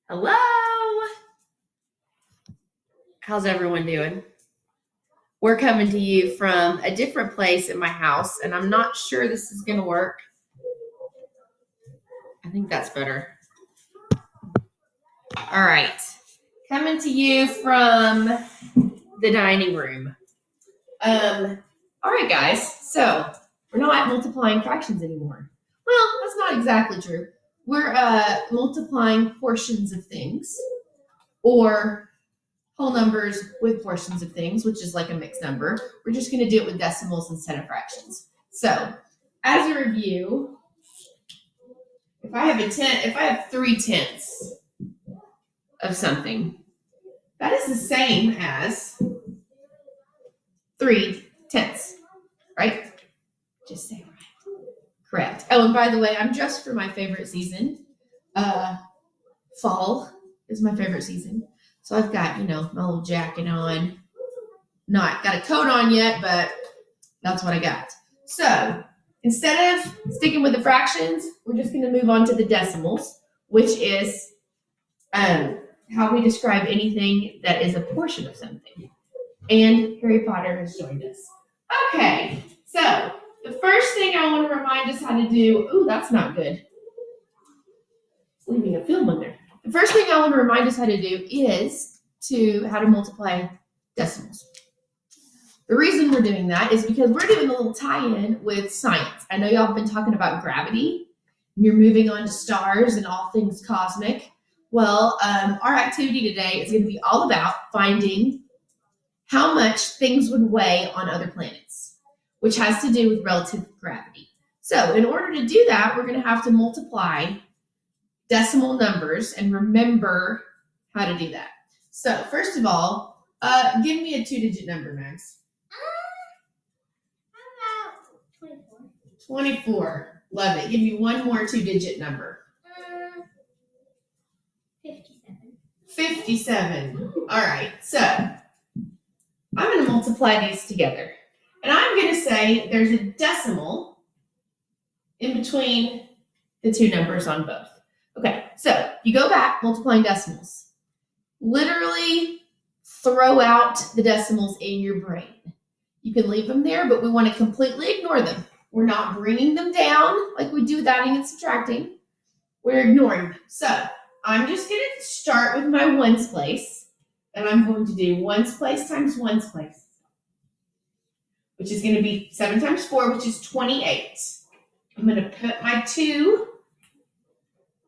Hello. How's everyone doing? We're coming to you from a different place in my house, and I'm not sure this is going to work. I think that's better. All right. Coming to you from the dining room. All right, guys. So we're not multiplying fractions anymore. Well, that's not exactly true. We're multiplying portions of things or whole numbers with portions of things, which is like a mixed number. We're just going to do it with decimals instead of fractions. So, as a review, if I have 3/10 of something, that is the same as 3/10, right? Just say right. Correct. Oh, and by the way, I'm dressed for my favorite season. Fall is my favorite season. So I've got, my little jacket on. Not got a coat on yet, but that's what I got. So instead of sticking with the fractions, we're just going to move on to the decimals, which is how we describe anything that is a portion of something. And Harry Potter has joined us. Okay, so the first thing I want to remind us how to do, ooh, that's not good. It's leaving a film in there. The first thing I want to remind us how to do is how to multiply decimals. The reason we're doing that is because we're doing a little tie-in with science. I know y'all have been talking about gravity, and you're moving on to stars and all things cosmic. Well, our activity today is going to be all about finding how much things would weigh on other planets, which has to do with relative gravity. So in order to do that, we're going to have to multiply decimal numbers and remember how to do that. So first of all, give me a 2-digit number, Max. 24. Love it. Give me one more 2-digit number. 57. 57. All right. So I'm going to multiply these together. And I'm going to say there's a decimal in between the two numbers on both. Okay. So you go back multiplying decimals. Literally throw out the decimals in your brain. You can leave them there, but we want to completely ignore them. We're not bringing them down like we do with adding and subtracting. We're ignoring them. So I'm just going to start with my ones place, and I'm going to do ones place times ones place, which is going to be 7 times 4, which is 28. I'm going to put my 2.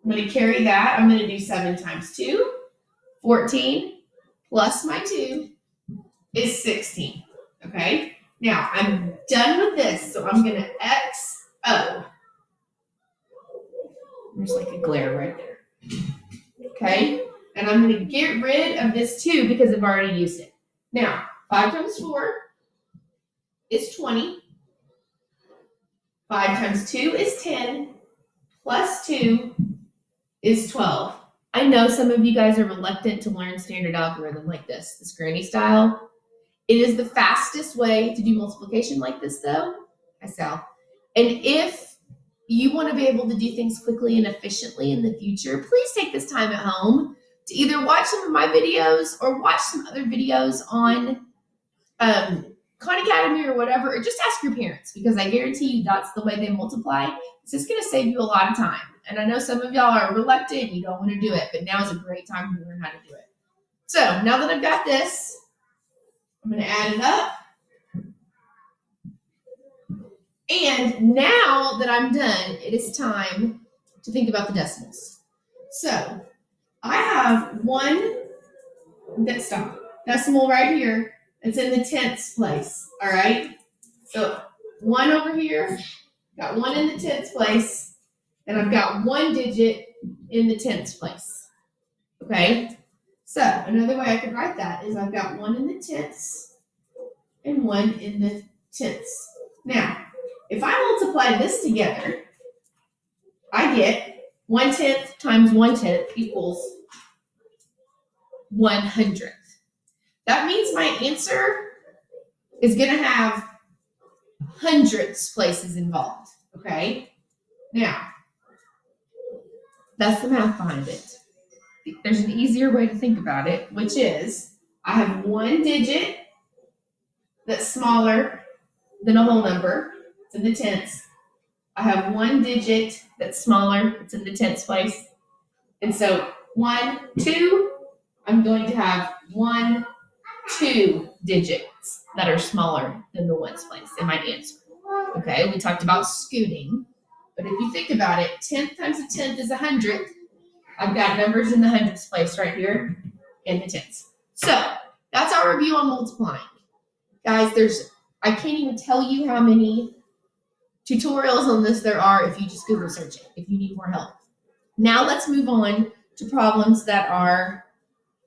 I'm going to carry that. I'm going to do 7 times 2, 14, plus my 2 is 16. Okay? Now, I'm done with this, so I'm going to XO. There's like a glare right there. Okay? And I'm going to get rid of this 2 because I've already used it. Now, 5 times 4 is 20. 5 times 2 is 10. Plus 2 is 12. I know some of you guys are reluctant to learn standard algorithm like this granny style. It is the fastest way to do multiplication like this, though. Hi, Sal. And if you want to be able to do things quickly and efficiently in the future, please take this time at home to either watch some of my videos or watch some other videos on Khan Academy or whatever, or just ask your parents, because I guarantee you that's the way they multiply. It's just going to save you a lot of time. And I know some of y'all are reluctant, you don't want to do it, but now is a great time to learn how to do it. So now that I've got this, I'm going to add it up. And now that I'm done, it is time to think about the decimals. So I have decimal right here. It's in the tenths place. All right. So 1 over here, got 1 in the tenths place, and I've got 1 digit in the tenths place. Okay. So another way I could write that is I've got 1 in the tenths and 1 in the tenths. Now, if I multiply this together, I get 1/10 times 1/10 equals 1/100th. That means my answer is going to have hundredths places involved. Okay? Now, that's the math behind it. there's an easier way to think about it, which is I have one digit that's smaller than a whole number. It's in the tenths. I have one digit that's smaller. It's in the tenths place. And so 1, 2, I'm going to have 1, 2 digits that are smaller than the ones place in my answer. Okay, we talked about scooting. But if you think about it, 10th times a tenth is 100th. I've got numbers in the hundreds place right here in the tenths. So that's our review on multiplying. Guys, I can't even tell you how many tutorials on this there are if you just Google search it, if you need more help. Now let's move on to problems that are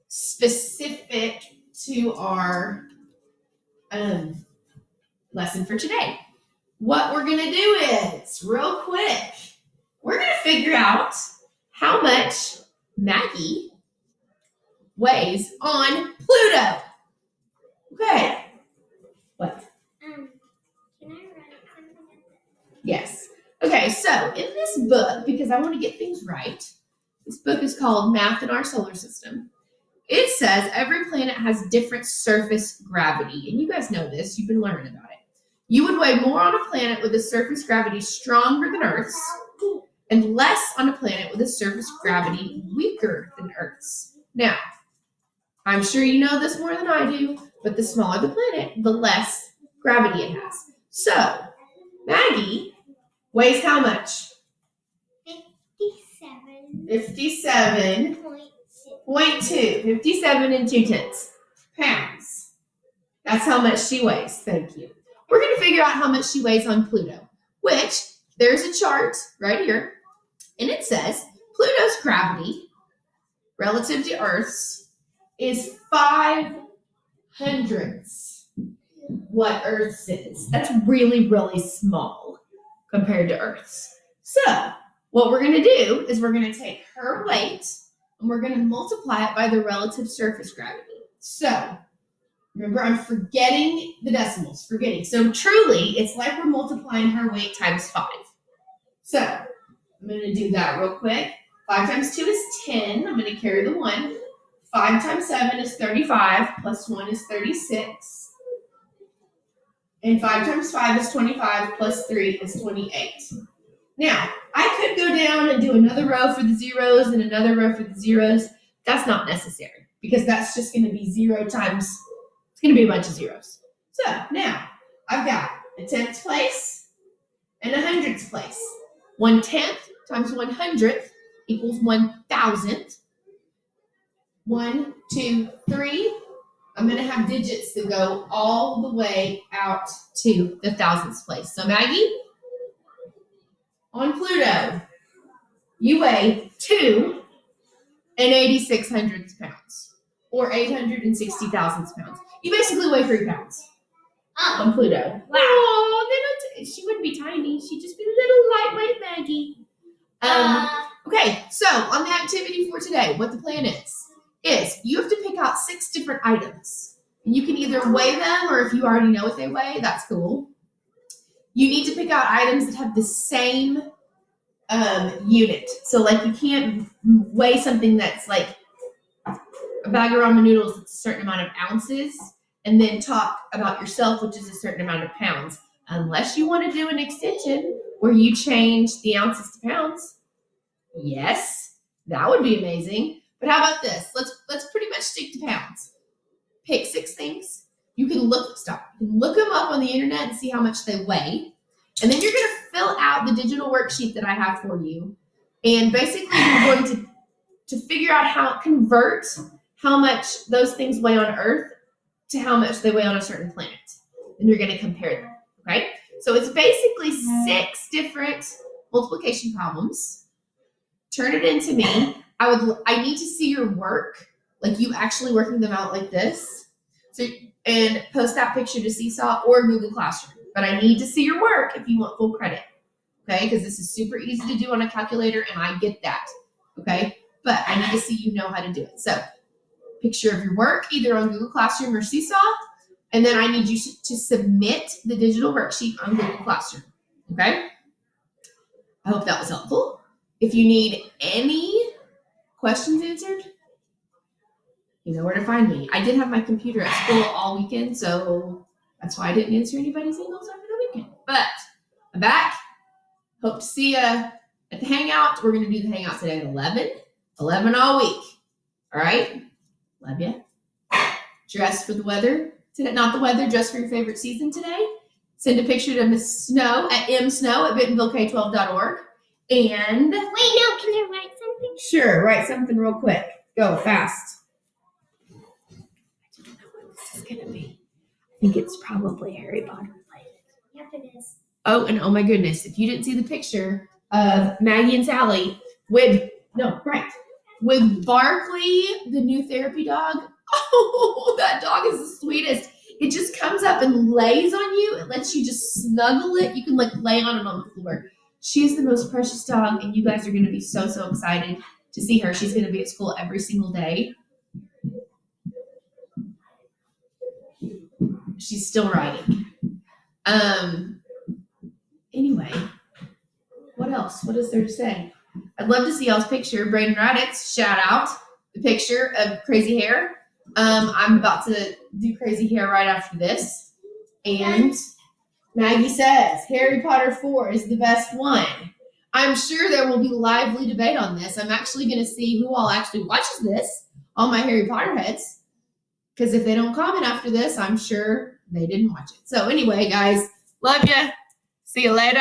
specific to our lesson for today. What we're going to do is, real quick, we're going to figure out how much Maggie weighs on Pluto. Okay. What? Can I write something? Yes. Okay, so in this book, because I want to get things right, this book is called Math in Our Solar System. It says every planet has different surface gravity. And you guys know this. You've been learning about it. You would weigh more on a planet with a surface gravity stronger than Earth's and less on a planet with a surface gravity weaker than Earth's. Now, I'm sure you know this more than I do, but the smaller the planet, the less gravity it has. So, Maggie weighs how much? 57.2. 57 and 2/10 pounds. That's how much she weighs. Thank you. We're going to figure out how much she weighs on Pluto, which there's a chart right here, and it says Pluto's gravity relative to Earth's is 5/100ths what Earth's is. That's really, really small compared to Earth's. So what we're going to do is we're going to take her weight and we're going to multiply it by the relative surface gravity. So remember, I'm forgetting the decimals, So truly, it's like we're multiplying her weight times 5. So I'm going to do that real quick. 5 times 2 is 10. I'm going to carry the 1. 5 times 7 is 35, plus 1 is 36. And 5 times 5 is 25, plus 3 is 28. Now, I could go down and do another row for the zeros and another row for the zeros. That's not necessary because that's just going to be 0 times, it's going to be a bunch of zeros. So now I've got a tenths place and a hundredths place. 1/10 times 100th equals 1,000th. 1, 2, 3. I'm going to have digits that go all the way out to the thousandths place. So Maggie, on Pluto, you weigh 2 86/100 pounds, or 860 thousandths pounds. You basically weigh 3 pounds on Pluto. Wow. Oh, she wouldn't be tiny. She'd just be a little lightweight Maggie. Okay, so on the activity for today, what the plan is you have to pick out 6 different items. You can either weigh them, or if you already know what they weigh, that's cool. You need to pick out items that have the same unit. So, like, you can't weigh something that's like a bag of ramen noodles that's a certain amount of ounces, and then talk about yourself, which is a certain amount of pounds, unless you want to do an extension where you change the ounces to pounds. Yes, that would be amazing. But how about this? Let's pretty much stick to pounds. Pick 6 things. You can look them up on the internet and see how much they weigh. And then you're going to fill out the digital worksheet that I have for you. And basically you're going to figure out convert how much those things weigh on Earth to how much they weigh on a certain planet. And you're going to compare them. Okay? So it's basically 6 different multiplication problems. Turn it into me. I need to see your work, like you actually working them out like this. So, and post that picture to Seesaw or Google Classroom. But I need to see your work if you want full credit. Okay? Because this is super easy to do on a calculator, and I get that. Okay? But I need to see you know how to do it. So, picture of your work, either on Google Classroom or Seesaw. And then I need you to submit the digital worksheet on Google Classroom. Okay? I hope that was helpful. If you need any questions answered, you know where to find me. I did have my computer at school all weekend, so that's why I didn't answer anybody's emails over the weekend. But I'm back. Hope to see you at the hangout. We're going to do the hangout today at 11 all week. All right? Love you. Dress for the weather today. Not the weather, dress for your favorite season today. Send a picture to Miss Snow at msnow@bentonvillek12.org. And Wait, no, can I write something? sure, write something real quick. Go fast. I don't know what this is going to be. I think it's probably Harry Potter related. Yep, it is. Oh, and oh my goodness, if you didn't see the picture of Maggie and Sally with Barkley, the new therapy dog. Oh, that dog is the sweetest. It just comes up and lays on you. It lets you just snuggle it. You can like lay on it on the floor. She's the most precious dog, and you guys are going to be so excited to see her. She's going to be at school every single day. She's still riding. Anyway, what else? What is there to say? I'd love to see y'all's picture. Braden Raditz, shout out the picture of crazy hair. I'm about to do crazy hair right after this. And Maggie says Harry Potter 4 is the best one. I'm sure there will be lively debate on this. I'm actually going to see who all actually watches this, all my Harry Potter heads. Because if they don't comment after this, I'm sure they didn't watch it. So anyway, guys, love ya. See you later.